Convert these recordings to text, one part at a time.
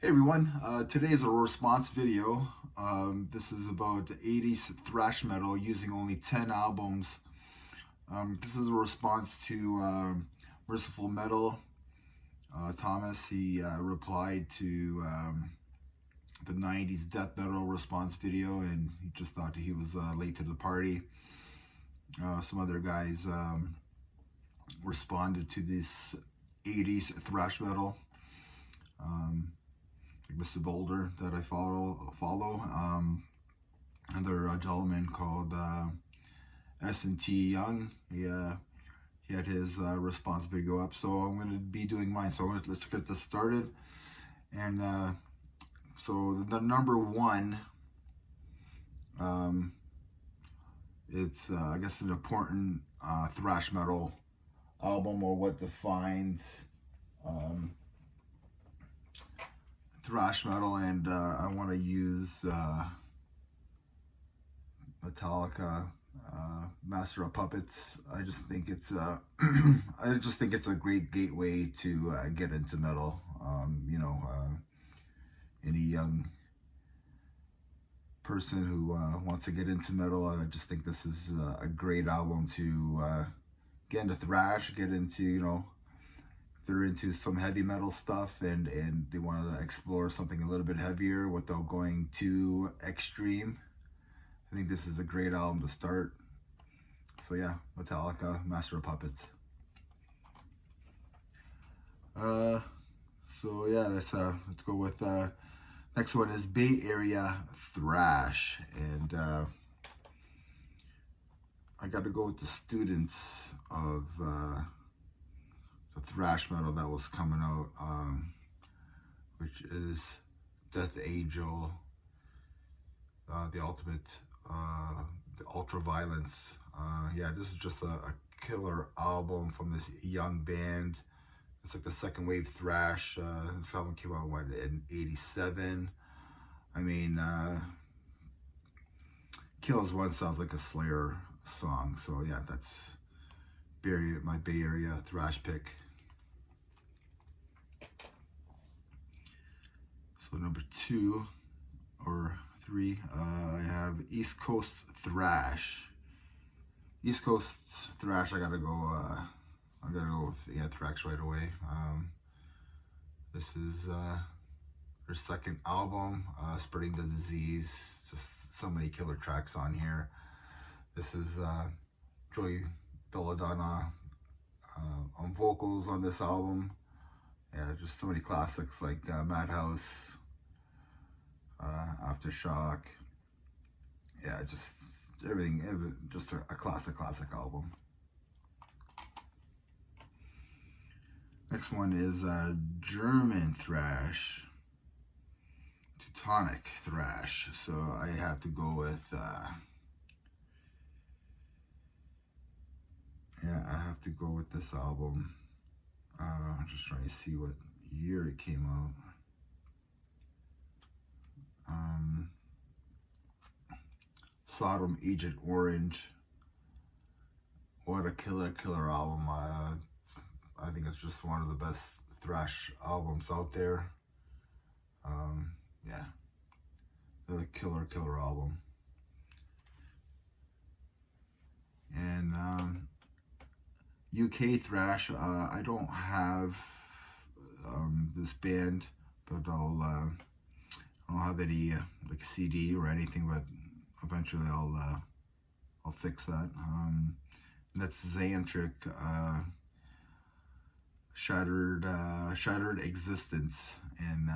Hey everyone, today is a response video. This is about the 80s thrash metal using only 10 albums. This is a response to Merciful Metal. Thomas, he replied to the 90s death metal response video, and he just thought that he was late to the party. Some other guys responded to this 80s thrash metal. Mr. Boulder that I follow. Another gentleman called S&T Young. He had his response video up, so I'm going to be doing mine. So let's get this started. And so the number one, it's I guess an important thrash metal album, or what defines thrash metal, and I want to use Metallica, Master of Puppets. I just think it's a great gateway to get into metal. Any young person who wants to get into metal, I just think this is a great album to get into thrash, get into, if they're into some heavy metal stuff and they want to explore something a little bit heavier without going too extreme, I think this is a great album to start. So yeah, Metallica, Master of Puppets. So yeah, let's go with next one is Bay Area Thrash, and I got to go with the students of the thrash metal that was coming out, which is Death Angel, the Ultimate, the Ultraviolence. Yeah, this is just a killer album from this young band. It's like the second wave thrash. This album came out in '87. I mean, Kills One sounds like a Slayer song. So yeah, that's my Bay Area thrash pick. So number 2 or 3, I have East Coast Thrash. East Coast Thrash, I gotta go with Thrash right away. This is their second album, Spreading the Disease. Just so many killer tracks on here. This is Joey Belladonna on vocals on this album. Yeah, just so many classics like Madhouse, Aftershock. Yeah, just everything. Just a classic album. Next one is German thrash, Teutonic thrash. So I have to go with this album. I'm just trying to see what year it came out. Sodom Agent Orange. What a killer album. I think it's just one of the best thrash albums out there. Yeah, the killer album. And UK thrash, I don't have this band, but I don't have any like a CD or anything, but eventually I'll fix that. And that's Xantric, Shattered Existence, and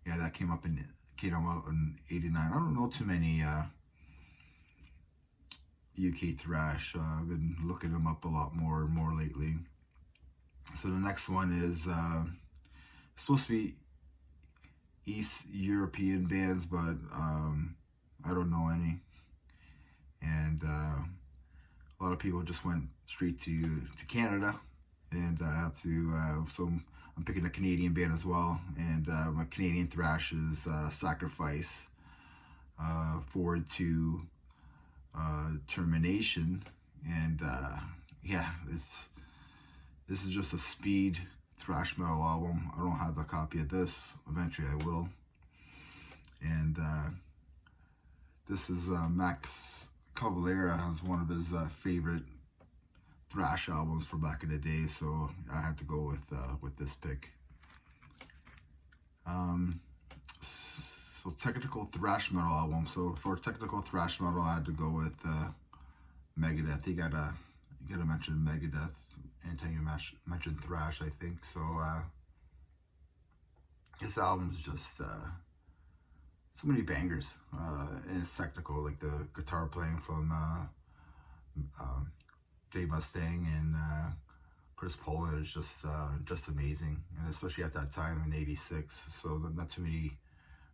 yeah, that came out in '89. I don't know too many UK thrash. I've been looking them up a lot more and more lately. So the next one is supposed to be East European bands, but I don't know any. And a lot of people just went straight to Canada, and I have to. So I'm picking a Canadian band as well, and my Canadian thrash is Sacrifice, Forward to Termination, and yeah, this is just a speed thrash metal album. I don't have a copy of this. Eventually I will. And this is Max Cavalera. It was one of his favorite thrash albums for back in the day, so I had to go with this pick. So technical thrash metal album. So for technical thrash metal, I had to go with Megadeth. You gotta mention Megadeth anytime you mention thrash, I think. So this album's just so many bangers, and it's technical, like the guitar playing from Dave Mustaine and Chris Poland is just amazing, and especially at that time in '86. So not too many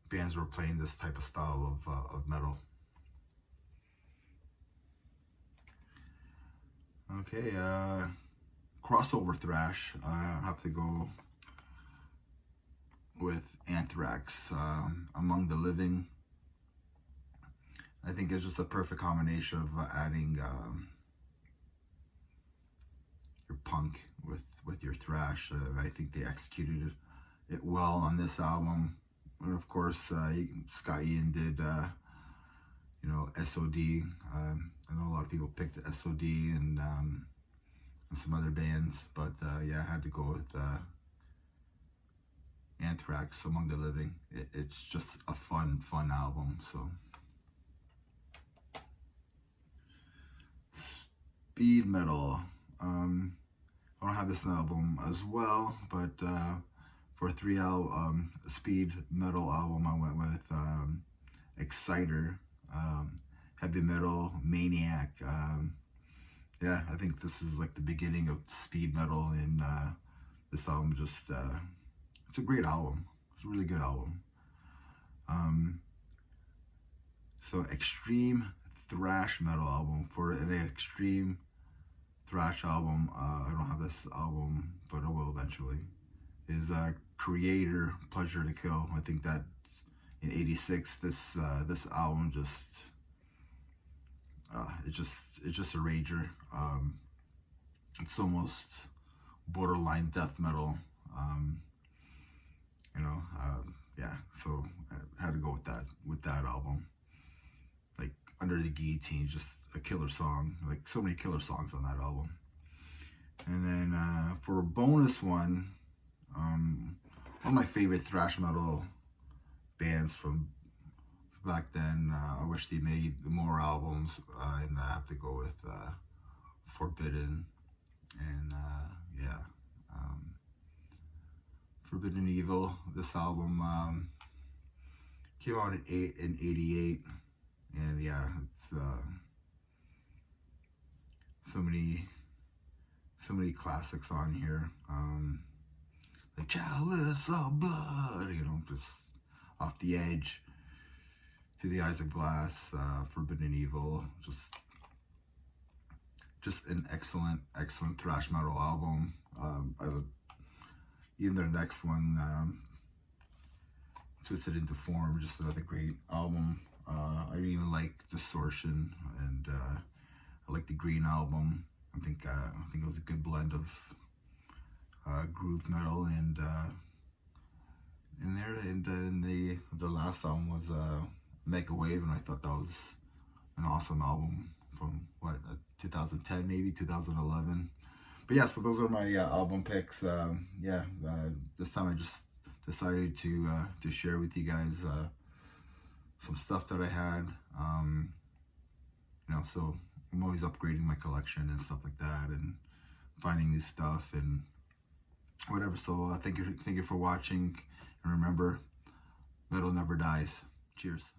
bands were playing this type of style of metal. Okay, crossover thrash. I have to go with Anthrax, Among the Living. I think it's just a perfect combination of adding your punk with your thrash. I think they executed it well on this album. And of course, Scott Ian did, you know, SOD. I know a lot of people picked SOD and some other bands, but yeah, I had to go with Anthrax, Among the Living. It's just a fun album. So speed metal. I don't have this album as well, but for a speed metal album, I went with Exciter, Heavy Metal Maniac. Yeah, I think this is like the beginning of speed metal, and this album just it's a great album. It's a really good album. So extreme thrash metal album. For an extreme thrash album, I don't have this album, but I will eventually, is Creator, Pleasure to Kill. I think that in '86, this album it's just a rager. It's almost borderline death metal. You know, yeah. So I had to go with that album. Like Under the Guillotine, just a killer song. Like so many killer songs on that album. And then for a bonus one of my favorite thrash metal bands from back then. I wish they made more albums, and I have to go with Forbidden, and yeah, Forbidden Evil. This album came out in '88, and yeah, it's so many classics on here. The Chalice of Blood, you know, just Off the Edge, To the Eyes of Glass, Forbidden Evil, just an excellent thrash metal album. Even their next one, Twisted into Form, just another great album. I even like Distortion, and I like the Green Album. I think it was a good blend of groove metal and in there. And then their last album was Make a Wave, and I thought that was an awesome album from 2010, maybe 2011. But yeah, so those are my album picks. Yeah, this time I just decided to share with you guys some stuff that I had. You know, so I'm always upgrading my collection and stuff like that, and finding new stuff and whatever. So thank you for watching, and remember, metal never dies. Cheers.